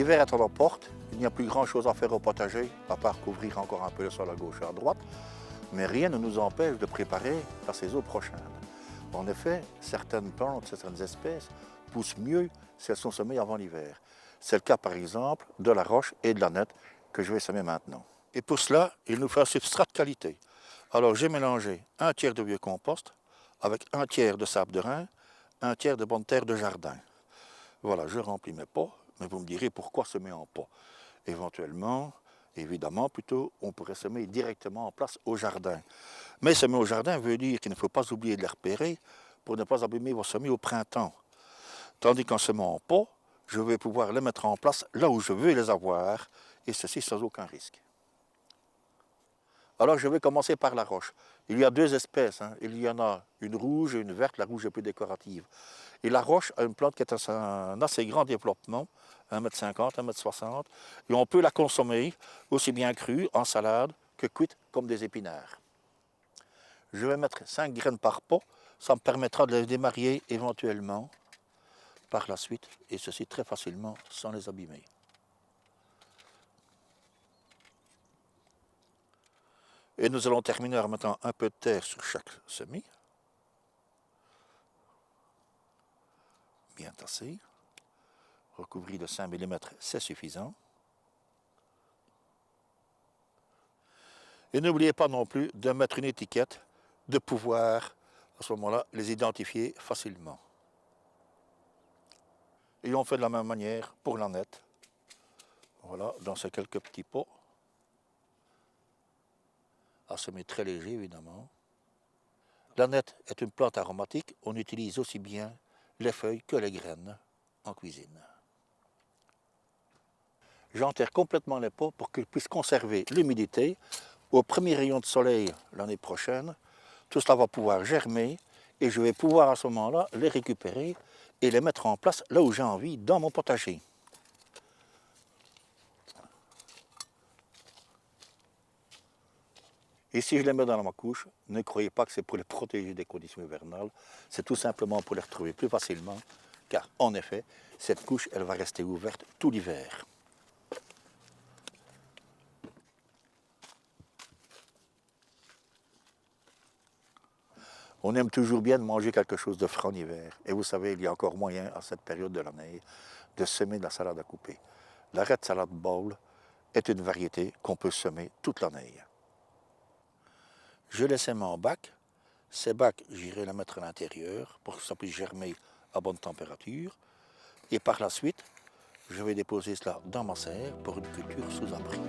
L'hiver est à la porte, il n'y a plus grand chose à faire au potager, à part couvrir encore un peu le sol à gauche et à droite, mais rien ne nous empêche de préparer la saison prochaine. En effet, certaines plantes, certaines espèces poussent mieux si elles sont semées avant l'hiver. C'est le cas par exemple de la roche et de la nette que je vais semer maintenant. Et pour cela, il nous faut un substrat de qualité. Alors j'ai mélangé un tiers de vieux compost avec un tiers de sable de Rhin, un tiers de bonne terre de jardin. Voilà, je remplis mes pots, mais vous me direz pourquoi semer en pot. Éventuellement, évidemment, plutôt, on pourrait semer directement en place au jardin. Mais semer au jardin veut dire qu'il ne faut pas oublier de les repérer pour ne pas abîmer vos semis au printemps. Tandis qu'en semant en pot, je vais pouvoir les mettre en place là où je veux les avoir, et ceci sans aucun risque. Alors je vais commencer par la roche. Il y a deux espèces, hein. Il y en a une rouge et une verte, la rouge est plus décorative. Et la roche a une plante qui est un assez grand développement, 1,50 m, 1,60 m, et on peut la consommer aussi bien crue, en salade, que cuite comme des épinards. Je vais mettre 5 graines par pot, ça me permettra de les démarier éventuellement par la suite, et ceci très facilement sans les abîmer. Et nous allons terminer en mettant un peu de terre sur chaque semis. Bien tassé. Recouvrir de 5 mm, c'est suffisant. Et n'oubliez pas non plus de mettre une étiquette, de pouvoir à ce moment-là les identifier facilement. Et on fait de la même manière pour la nette. Voilà, dans ces quelques petits pots. À semer très léger évidemment. La nette est une plante aromatique, on utilise aussi bien les feuilles que les graines en cuisine. J'enterre complètement les pots pour qu'ils puissent conserver l'humidité. Au premier rayon de soleil l'année prochaine, tout cela va pouvoir germer et je vais pouvoir à ce moment-là les récupérer et les mettre en place là où j'ai envie dans mon potager. Et si je les mets dans ma couche, ne croyez pas que c'est pour les protéger des conditions hivernales, c'est tout simplement pour les retrouver plus facilement, car en effet, cette couche, elle va rester ouverte tout l'hiver. On aime toujours bien de manger quelque chose de frais en hiver. Et vous savez, il y a encore moyen, à cette période de l'année, de semer de la salade à couper. La Red Salad Bowl est une variété qu'on peut semer toute l'année. Je les sème en bac. Ces bacs, j'irai les mettre à l'intérieur pour que ça puisse germer à bonne température. Et par la suite, je vais déposer cela dans ma serre pour une culture sous abri.